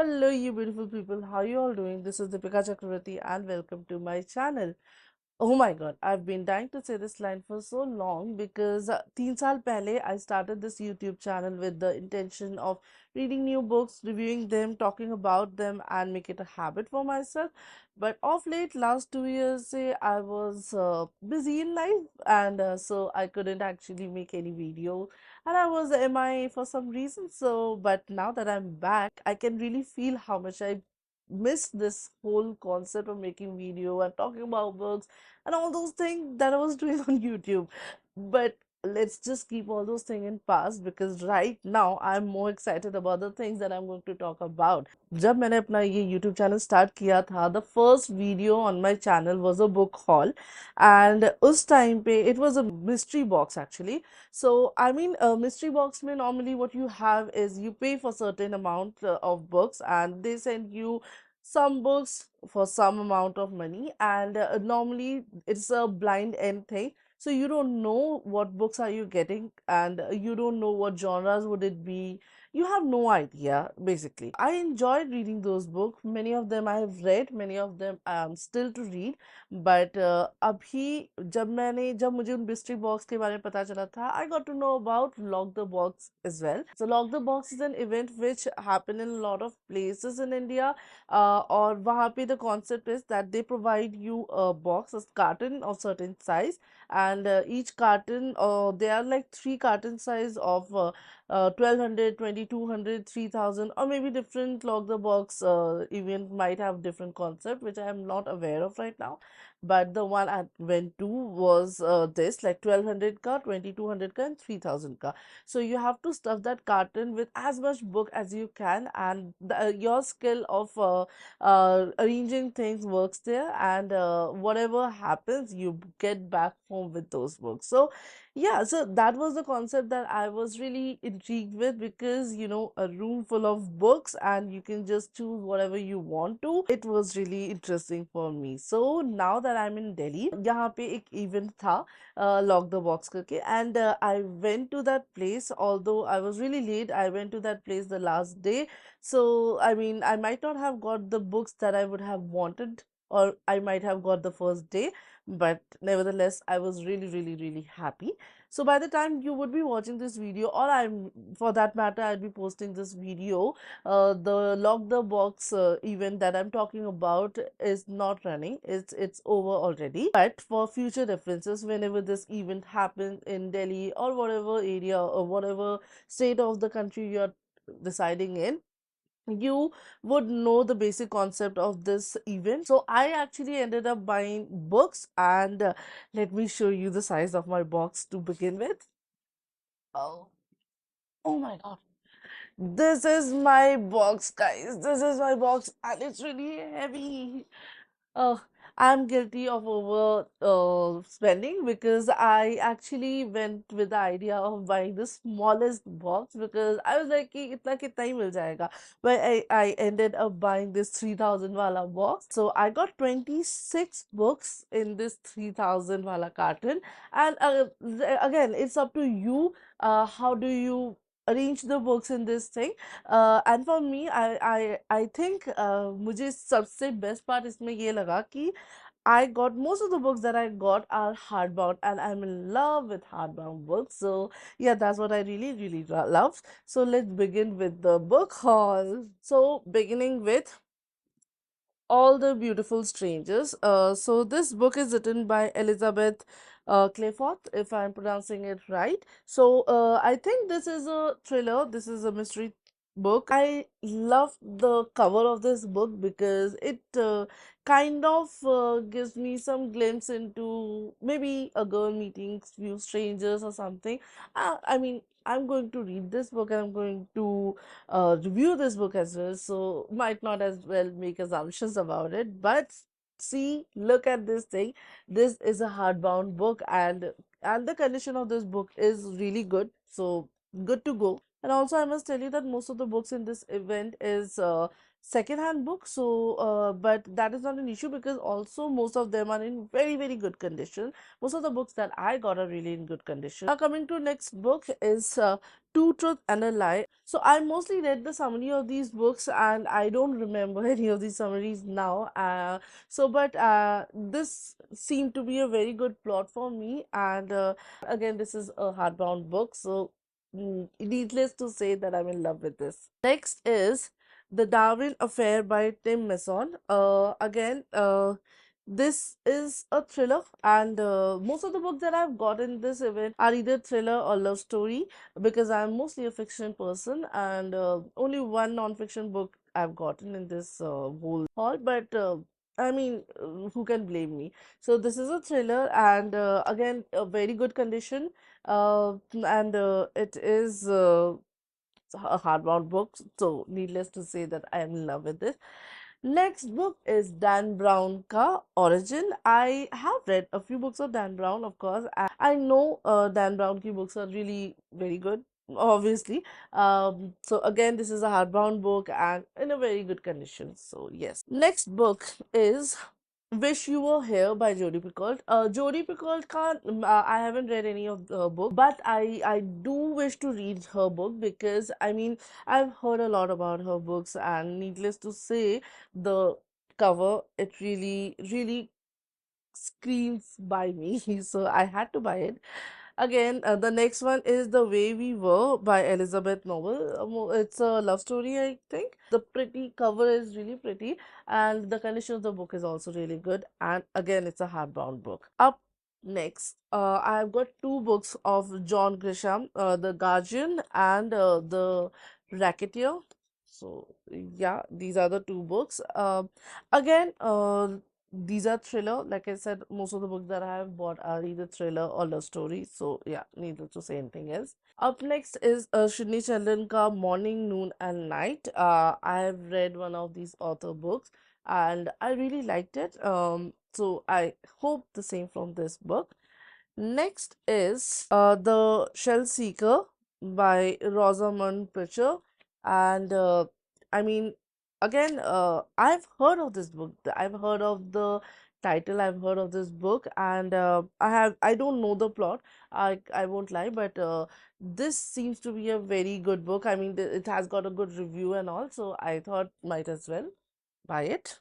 Hello, you beautiful people. How you all doing? This is Deepika Chakravarti, and welcome to my channel. Oh my God, I've been dying to say this line for so long because 3 साल पहले I started this YouTube channel with the intention of reading new books, reviewing them, talking about them, and make it a habit for myself. But of late, last 2 years, say I was busy in life, and so I couldn't actually make any video, and I was MIA for some reason. So, but now that I'm back, I can really feel how much I miss this whole concept of making video and talking about books and all those things that I was doing on YouTube. But let's just keep all those things in past because right now I'm more excited about the things that I'm going to talk about. जब मैंने अपना ये YouTube channel start किया था, the first video on my channel was a book haul, and उस time पे it was a mystery box actually. So I mean, a mystery box में normally what you have is you pay for certain amount of books, and they send you some books for some amount of money, and normally it's a blind end thing, so you don't know what books are you getting, and you don't know what genres would it be. You have no idea. Basically, I enjoyed reading those books. Many of them I have read, many of them I am still to read. But अभी जब मुझे उन mystery box के बारे में पता चला था, I got to know about Lock the Box as well. So Lock the Box is an event which happen in a lot of places in India, और वहाँ पे the concept is that they provide you a box, a carton of certain size, and each carton, there are like 3 carton size of 1200, or maybe different. Lock the Box event might have different concept which I am not aware of right now, but the one I went to was this, like 1200 ka, 2200 ka, and 3000 ka. So you have to stuff that carton with as much book as you can, and your skill of arranging things works there, and whatever happens, you get back home with those books. So yeah, so that was the concept that I was really intrigued with, because a room full of books and you can just choose whatever you want to. It was really interesting for me. So now that I'm in Delhi, यहाँ पे एक event था, Lock the Box करके, and I went to that place. Although I was really late, I went to that place the last day. So I mean, I might not have got the books that I would have wanted, or I might have got the first day, but nevertheless I was really, really, really happy. So by the time you would be watching this video, or I'm for that matter, I'll be posting this video, the Lock the Box event that I'm talking about is not running. It's over already. But for future references, whenever this event happens in Delhi or whatever area or whatever state of the country you're deciding in, you would know the basic concept of this event. So I actually ended up buying books, and let me show you the size of my box to begin with. Oh, oh my God. This is my box, guys. This is my box, and it's really heavy. Oh, I'm guilty of over spending, because I actually went with the idea of buying the smallest box, because I was like कि इतना कितना ही मिल जाएगा, but I ended up buying this 3000 wala box. So I got 26 books in this 3000 wala carton, and again, it's up to you. How do you arrange the books in this thing? And for me, I think मुझे सबसे best part इसमें ये लगा कि I got most of the books that I got are hardbound, and I'm in love with hardbound books. So yeah, that's what I really, really love. So let's begin with the book haul. So beginning with All the Beautiful Strangers. So this book is written by Elizabeth Clifford, if I'm pronouncing it right. So I think this is a thriller. This is a mystery book. I love the cover of this book because it kind of gives me some glimpse into maybe a girl meeting few strangers or something. I mean, I'm going to read this book, and I'm going to review this book as well, so might not as well make assumptions about it. But see, look at this thing. This is a hardbound book, and the condition of this book is really good. So good to go. And also, I must tell you that most of the books in this event is second-hand books. So, but that is not an issue because also most of them are in very, very good condition. Most of the books that I got are really in good condition. Now, coming to next book is Two Truth and a Lie. So, I mostly read the summary of these books and I don't remember any of these summaries now. But this seemed to be a very good plot for me. And again, this is a hardbound book. So, needless to say that I'm in love with this. Next is The Darwin Affair by Tim Mason. This is a thriller, and most of the books that I've got in this event are either thriller or love story because I'm mostly a fiction person, and only one non-fiction book I've gotten in this whole haul. But I mean, who can blame me? So this is a thriller, and again, a very good condition, and it is. A hardbound book, so needless to say that I am in love with this. Next book is Dan Brown Ka Origin. I have read a few books of Dan Brown, of course, and I know Dan Brown ki books are really very good, obviously. So again, this is a hardbound book and in a very good condition. So yes. Next book is Wish You Were Here by Jodi Picoult. Jodi Picoult I haven't read any of the book, but I do wish to read her book because I mean I've heard a lot about her books, and needless to say, the cover it really screams by me, so I had to buy it. Again, the next one is The Way We Were by Elizabeth Noble. It's a love story, I think. The pretty cover is really pretty, and the condition of the book is also really good. And again, it's a hardbound book. Up next, I've got two books of John Grisham, The Guardian and The Racketeer. So yeah, these are the two books. Again, these are thriller. Like I said, most of the books that I have bought are either thriller or love story. So yeah, needless to say anything else. Up next is Sydney Sheldon ka Morning, Noon and Night. I have read one of these author books and I really liked it. So I hope the same from this book. Next is The Shell Seeker by Rosamund Pilcher. And I mean, again, I've heard of this book. I've heard of the title, I've heard of this book, and I don't know the plot. I won't lie, but this seems to be a very good book. I mean, it has got a good review and all, so I thought might as well buy it.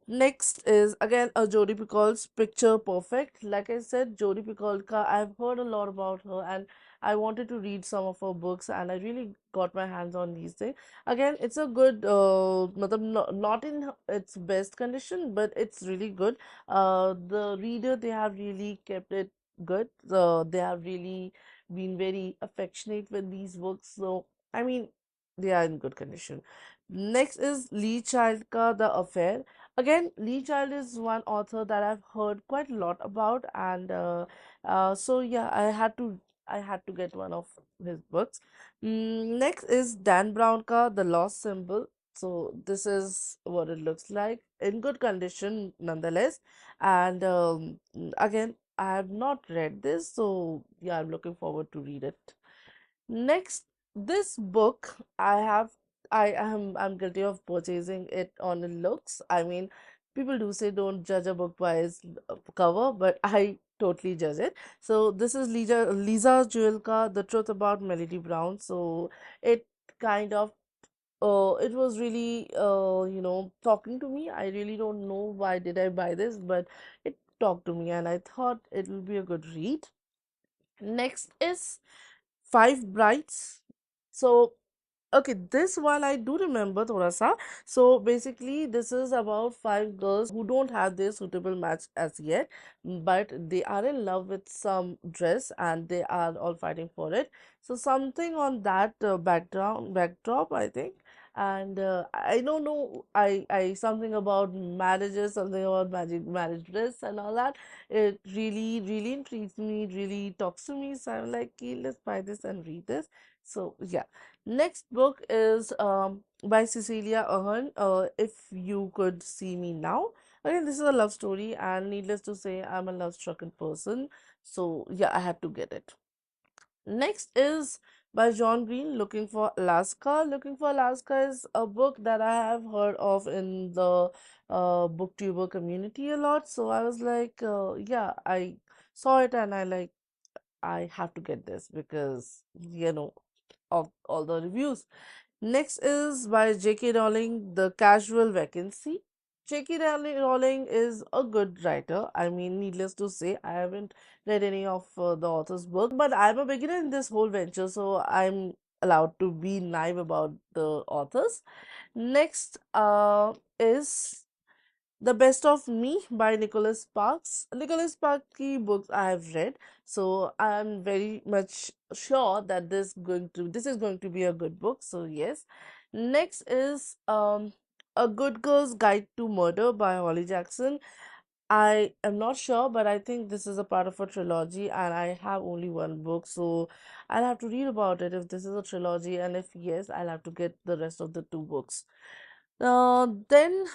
Next is again a Jodi Picoult's Picture Perfect. Like I said, Jodi Picoult ka I've heard a lot about her and I wanted to read some of her books and I really got my hands on these things. Again, it's a good not in its best condition, but it's really good. The reader they have really kept it good. They have really been very affectionate with these books. So I mean they are in good condition. Next is Lee Child ka The Affair. Again, Lee Child is one author that I've heard quite a lot about, and so yeah, I had to get one of his books. Next is Dan Brown ka The Lost Symbol. So this is what it looks like in good condition nonetheless. And again, I have not read this, so yeah, I'm looking forward to read it. Next, this book I'm guilty of purchasing it on the looks. I mean, people do say don't judge a book by its cover, but I totally judge it. So this is Lisa Juelka, The Truth About Melody Brown. So it kind of it was really talking to me. I really don't know why did I buy this, but it talked to me and I thought it will be a good read. Next is Five Brides. So, okay, this one I do remember thoda sa. So basically, this is about five girls who don't have their suitable match as yet, but they are in love with some dress and they are all fighting for it. So something on that backdrop, I think. And I don't know, I something about marriages, something about marriage dress and all that. It really intrigues me, it really talks to me. So I'm like, okay, let's buy this and read this. So yeah. Next book is by Cecilia Ahern, If You Could See Me Now. Again, this is a love story, and needless to say, I'm a love-stricken person. So, yeah, I had to get it. Next is by John Green, Looking for Alaska. Looking for Alaska is a book that I have heard of in the booktuber community a lot. So I was like, yeah, I saw it and I have to get this because, of all the reviews. Next is by J.K. Rowling, The Casual Vacancy. J.K. Rowling is a good writer. I mean, needless to say, I haven't read any of the author's book, but I'm a beginner in this whole venture, so I'm allowed to be naive about the authors. Next is The Best of Me by Nicholas Sparks. Nicholas Sparks की books I have read, so I'm very much sure that this is going to be a good book. So yes. Next is A Good Girl's Guide to Murder by Holly Jackson. I am not sure, but I think this is a part of a trilogy, and I have only one book, so I'll have to read about it if this is a trilogy, and if yes, I'll have to get the rest of the two books. Then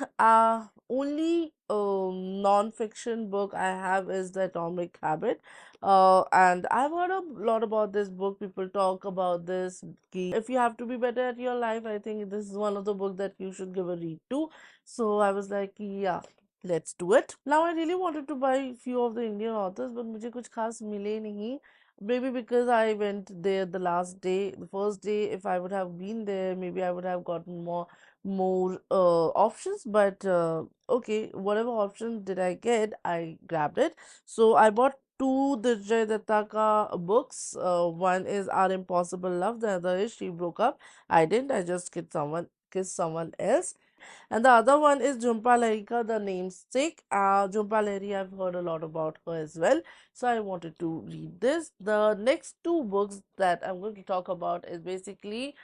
only non-fiction book I have is The Atomic Habit. And I've heard a lot about this book. People talk about this. If you have to be better at your life, I think this is one of the books that you should give a read to. So I was like, yeah, let's do it. Now I really wanted to buy few of the Indian authors, but मुझे कुछ खास मिले नहीं. Maybe because I went there the last day, the first day. If I would have been there, maybe I would have gotten more options, but okay, whatever option did I get, I grabbed it. So I bought two Dijay Datta books. One is Our Impossible Love, the other is She Broke Up. I didn't, I just kissed someone else. And the other one is Jhumpa Lahiri, the namesake. Jhumpa Lahiri, I've heard a lot about her as well. So I wanted to read this. The next two books that I'm going to talk about is basically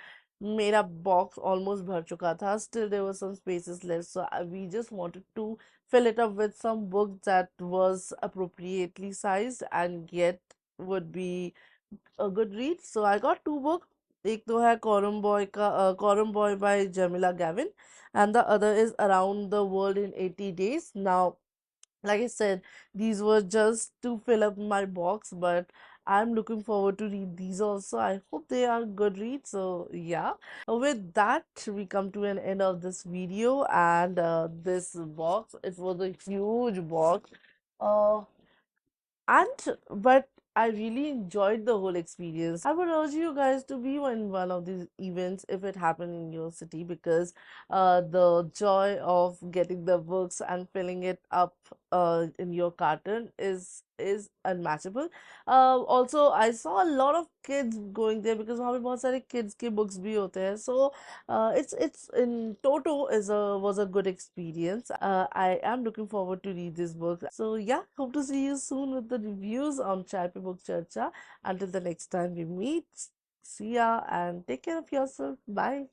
मेरा box almost भर चुका था. Still there were some spaces left. So we just wanted to fill it up with some books that was appropriately sized and yet would be a good read. So I got two books. एक तो है Quorum Boy by Jamila Gavin, and the other is Around the World in 80 Days. Now, like I said, these were just to fill up my box, but I'm looking forward to read these also. I hope they are good reads. So yeah, with that, we come to an end of this video and this box. It was a huge box. Uh, and but I really enjoyed the whole experience. I would urge you guys to be in one of these events if it happened in your city because the joy of getting the books and filling it up in your carton is unmatchable. Also, I saw a lot of kids going there because वहाँ पे बहुत सारे kids के books भी होते हैं. So it's in Toto was a good experience. I am looking forward to read this book. So yeah, hope to see you soon with the reviews on Chai Pe Book Charcha. Until the next time we meet, see ya and take care of yourself. Bye.